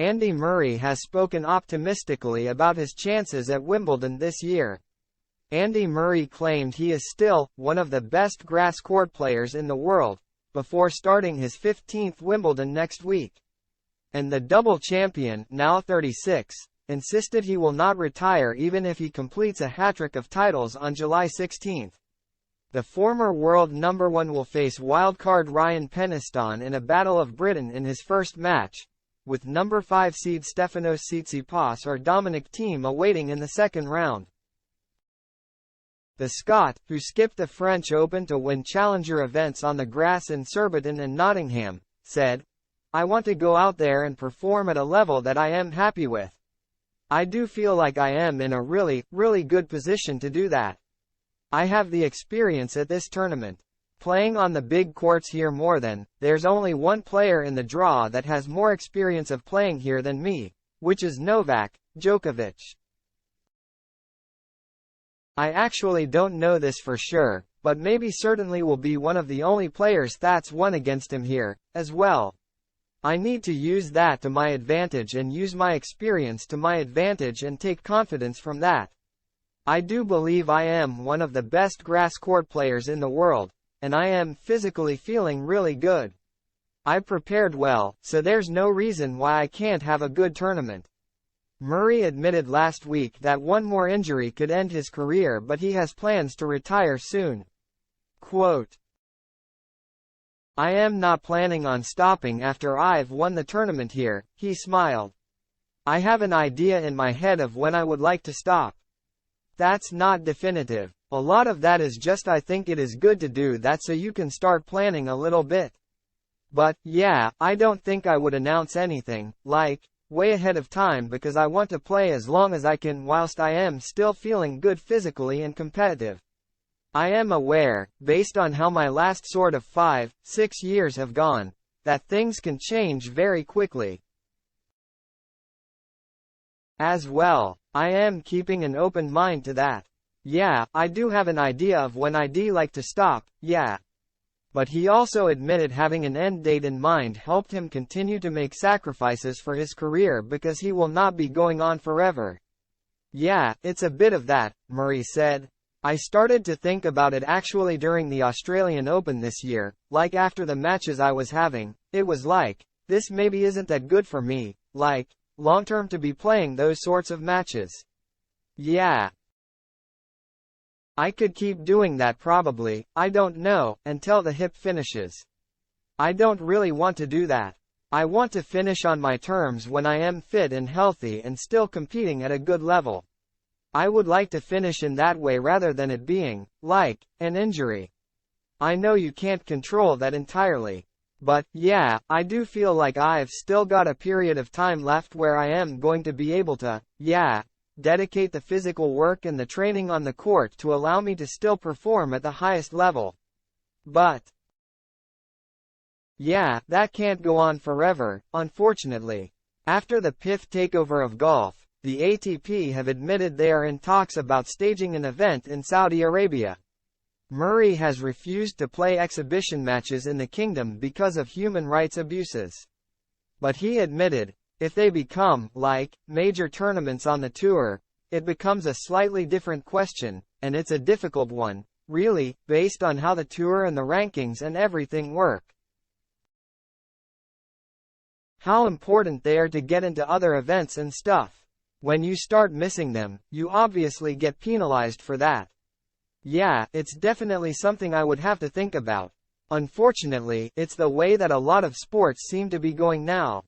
Andy Murray has spoken optimistically about his chances at Wimbledon this year. Andy Murray claimed he is still one of the best grass court players in the world, before starting his 15th Wimbledon next week. And the double champion, now 36, insisted he will not retire even if he completes a hat-trick of titles on July 16. The former world number 1 will face wildcard Ryan Peniston in a battle of Britain in his first match, with number 5 seed Stefanos Tsitsipas or Dominic Thiem awaiting in the second round. The Scot, who skipped the French Open to win challenger events on the grass in Surbiton and Nottingham, said, "I want to go out there and perform at a level that I am happy with. I do feel like I am in a really good position to do that. I have the experience at this tournament. Playing on the big courts here more than, there's only one player in the draw that has more experience of playing here than me, which is Novak Djokovic. I actually don't know this for sure, but maybe certainly will be one of the only players that's won against him here, as well. I need to use that to my advantage and use my experience to my advantage and take confidence from that. I do believe I am one of the best grass court players in the world, and I am physically feeling really good. I prepared well, so there's no reason why I can't have a good tournament." Murray admitted last week that one more injury could end his career, but he has plans to retire soon. Quote, "I am not planning on stopping after I've won the tournament here," he smiled. "I have an idea in my head of when I would like to stop. That's not definitive. A lot of that is just I think it is good to do that so you can start planning a little bit. But, yeah, I don't think I would announce anything, like, way ahead of time because I want to play as long as I can whilst I am still feeling good physically and competitive. I am aware, based on how my last sort of 5-6 years have gone, that things can change very quickly. As well, I am keeping an open mind to that. Yeah, I do have an idea of when I'd like to stop, yeah." But he also admitted having an end date in mind helped him continue to make sacrifices for his career because he will not be going on forever. "Yeah, it's a bit of that," Murray said. "I started to think about it actually during the Australian Open this year, like after the matches I was having, it was like, this maybe isn't that good for me, like, long-term to be playing those sorts of matches. Yeah. I could keep doing that probably, I don't know, until the hip finishes. I don't really want to do that. I want to finish on my terms when I am fit and healthy and still competing at a good level. I would like to finish in that way rather than it being, like, an injury. I know you can't control that entirely. But, yeah, I do feel like I've still got a period of time left where I am going to be able to, dedicate the physical work and the training on the court to allow me to still perform at the highest level. But, yeah, that can't go on forever, unfortunately." After the PIF takeover of golf, the ATP have admitted they are in talks about staging an event in Saudi Arabia. Murray has refused to play exhibition matches in the kingdom because of human rights abuses. But he admitted, if they become, like, major tournaments on the tour, it becomes a slightly different question, and it's a difficult one, really, based on how the tour and the rankings and everything work. How important they are to get into other events and stuff. When you start missing them, you obviously get penalized for that. Yeah, it's definitely something I would have to think about. Unfortunately, it's the way that a lot of sports seem to be going now.